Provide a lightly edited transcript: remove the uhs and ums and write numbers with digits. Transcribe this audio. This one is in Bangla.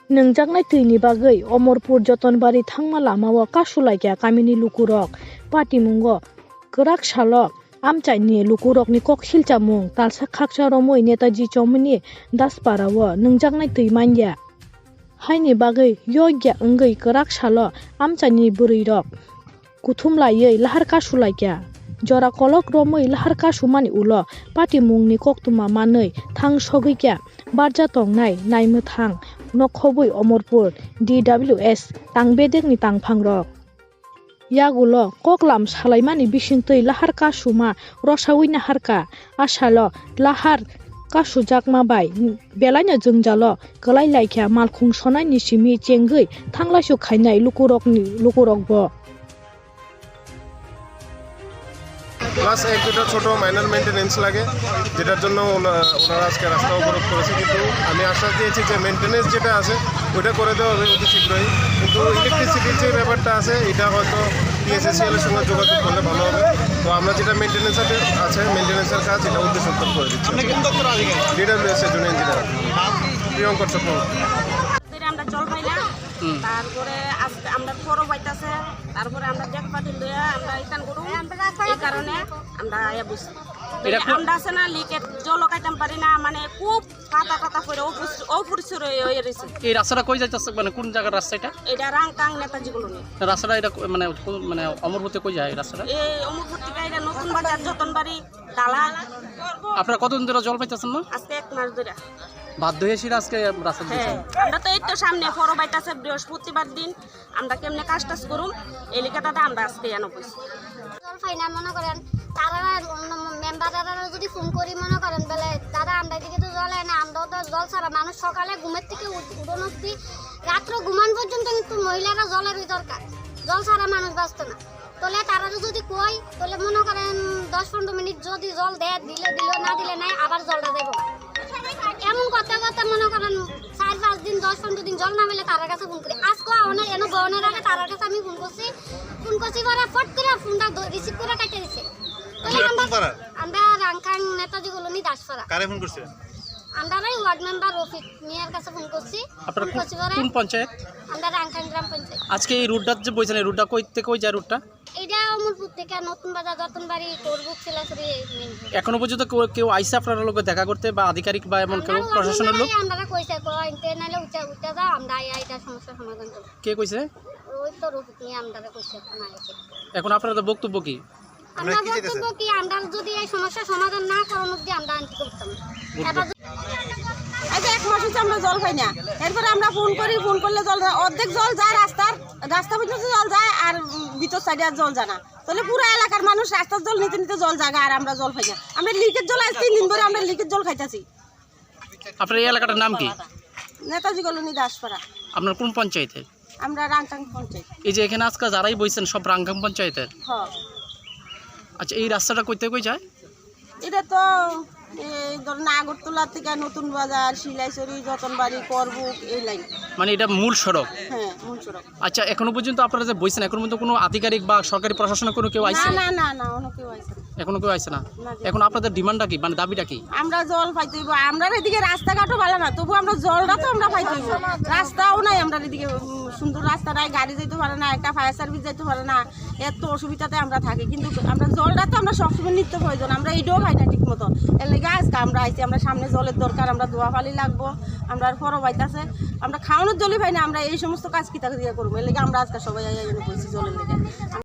नोंजांनाय थैनि बागै अमरपुर जतनबारि थांमा लामाव कासुलायग्या गामिनि लुकुरक पाटिमुंग गोराक सालक आमचाइनि लुकुरकनि ककसिलचामुं तालसा खाकसा रमै नेताजी चौमनि दासपाराव नोंजांनाय थै मानया हायनि बागै यग्या ओंगै गोराक साल आमचाइनि बोरैरक कुथुमलायै लाहार कासुलायग्या जरा कलक रमै लाहार कासुमानि उल पाटिमुंनि कक्तुमा मानै थां सगैग्या बारजा तंनाय नायमो थां नखबै अमरपुर DWS तांबेदेगनि तांफांरक यागुल ककलाम सालायमानि बिसिंतै लाहार कासुमा रसावैना हारका आसाल लाहार कासुजाकमाबाय बेलायनो जोंजाल गलाय लायख्या मालखुं सनाय निसिमि चेंगै थांलायसु खायनाय लुकुरकब প্লাস এক দুটো ছোটো মাইনর মেনটেনেন্স লাগে যেটার জন্য ওনারা আজকে রাস্তা অবরোধ করেছে, কিন্তু আমি আশ্বাস দিয়েছি যে মেনটেনেন্স যেটা আছে ওইটা করে দেওয়া হবে অতি শীঘ্রই। কিন্তু ইলেকট্রিসিটির যে ব্যাপারটা আছে এটা হয়তো PSSCL এর সঙ্গে যোগাযোগ করলে ভালো হবে। তো আমরা যেটা মেনটেনেন্স আছে মেনটেনেন্সের কাজ এটা উদ্দেশ্যে করে দিচ্ছি। DWS এর জন্য ইঞ্জিনিয়ার প্রিয়ঙ্কর চক্রবর্তী। আমরা জল পাই না, তারপরে আজকে আমরা পরও পাইতেছে, তারপরে আমরা দেখবা দিল আমরা ইটান করু, এই কারণে আমরা আয়া বুঝছি আমরা আছে না লিকেট জল খাইতাম পারি না, মানে খুব পাতা পাতা করে অপরিষ্কার হয়ে রয়েছে। এই রাস্তাটা কই যাইতেছে, মানে কোন জায়গার রাস্তা এটা? এটা রাংকাং নেতাজি কলোনি রাস্তাটা। এটা মানে মানে অমরপুরে কই যায় রাস্তাটা? এই অমরপুর থেকে এটা নতুন বাজার যতনবাড়ি ডালা। আপনারা কতদিন ধরে জল পাইতেছেন না? আজকে 1 মাস ধরে বাধ্য হয়েছি আজকে রাস্তা দিয়েছেন। আমরা তো এই তো সামনে ফরো বাইতাছে বৃহস্পতিবার দিন, আমরা কেমনে কাজ টাজ করুম এই লিখে দাদা আমরা আজকে এনে বসি। জল পাই না মনে করেন তারা মেম্বাররা যদি ফোন করি মনে করেন বলে দাদা আমরা এদিকে তো জল হয় না, আমরাও তো জল ছাড়া মানুষ সকালে ঘুমের থেকে উঠোন অব্দি রাত্র ঘুমান পর্যন্ত কিন্তু মহিলারা জলেরই দরকার, জল ছাড়া মানুষ বাঁচত না। তাহলে তারা যদি কই তাহলে মনে করেন 10-15 মিনিট যদি জল দেয় দিলে দিল, না দিলে নাই আবার জলটা দেবো। এমন কথা কথা মনে করেন 4-5 দিন 10-15 দিন জল না মিলে তার কাছে ফোন করি। আজকে অনেক এনে বনের আগে তার কাছে আমি ফোন করছি পরে ফট করে ফোনটা রিসিভ করে কাটে দিছে। আমরা রাংকাং নেতাজি কলোনি দাসপাড়া। কারে ফোন করছে? আমরা ওয়ার্ড মেম্বার রফিক মিয়ার কাছে ফোন করছি। কোন পঞ্চায়েত? আমরা রাংকাং গ্রাম পঞ্চায়েত। আজকে এই রুটটা যে বইছেন এই রুটটা কই থেকে কই যায় রুটটা? এটা অমরপুর থেকে নতুন বাজার যতনবাড়ি করবুক শিলাছড়ি। এখনো পর্যন্ত কেউ আইসা আপনার লোক দেখা করতে বা আধিকারিক বা এমন কেউ প্রশাসনের লোক? আমরা কইছে নাইলে উঠা যাও আমরা এটা সমস্যা সমাধান করব। কে কইছে? ওই তো রফিক মিয়া আমরা কইছে এখন আপনাদের বক্তব্য কি? আমরা বক্তব্য কি আমরা যদি এই সমস্যা সমাধান না করার মধ্যে আমরা আনতে করতাম। এই যে 1 মাস হচ্ছে আমরা জল পাই না, এরপরে আমরা ফোন করলে জল অর্ধেক জল যায় রাস্তা পর্যন্ত জল যায় আর ভিতর সাইডে আর জল যায় না। তাহলে পুরো এলাকার মানুষ রাস্তার জল নিতে নিতে জল জায়গা আর আমরা জল পাই না। আমরা লিকের জল আজ 3 দিন ধরে আমরা লিকের জল খাইতেছি। আপনার এই এলাকাটার নাম কি? নেতাজি কলোনি দাসপাড়া। আপনার কোন পঞ্চায়েতের? আমরা রাংকাং পঞ্চায়েত। এই যে এখানে আজকে যারাই বইছেন সব রাংকাং পঞ্চায়েতের? হ্যাঁ। আচ্ছা এই রাস্তাটা কইতে কই যায়? এটা তো এই ধরুন আগরতলা থেকে নতুন বাজার শিলাইছড়ি যতনবাড়ি করবুক এই লাইন, মানে এটা মূল সড়ক? হ্যাঁ মূল সড়ক। আচ্ছা এখনো পর্যন্ত আপনারা যে বইছেন এখনো পর্যন্ত কোনো আধিকারিক বা সরকারি প্রশাসনের কোনো কেউ আইছে? না না না অন্য কেউ আইছে না, এখনো কেউ আইছে না। এখন আপনাদের ডিমান্ডটা কি, মানে দাবিটা কি? আমরা জল পাইতে হইব। আমরা এদিকে রাস্তাঘাটও ভালো না, তবু আমরা জলটা তো আমরা পাইতে হইব। রাস্তাও নাই, আমরা এদিকে সুন্দর রাস্তা নাই, গাড়ি যাইতে পারে না, একটা ফায়ার সার্ভিস যাইতে পারে না, এত অসুবিধাতে আমরা থাকি। কিন্তু আমরা জলটা তো আমরা সবসময় নিত্য প্রয়োজন, আমরা এইটাও পাই না ঠিক মতো। এর লেগে আজকে আমরা আইছি, আমরা সামনে জলের দরকার, আমরা দোয়া পালি লাগবো, আমরা ফরো পাইতেছে, আমরা খাওয়ানোর জলই পাই না, আমরা এই সমস্ত কাজ কিতা দিয়ে করবো। এর লেগে আমরা আজকে সবাই বলছি জলের লেগে।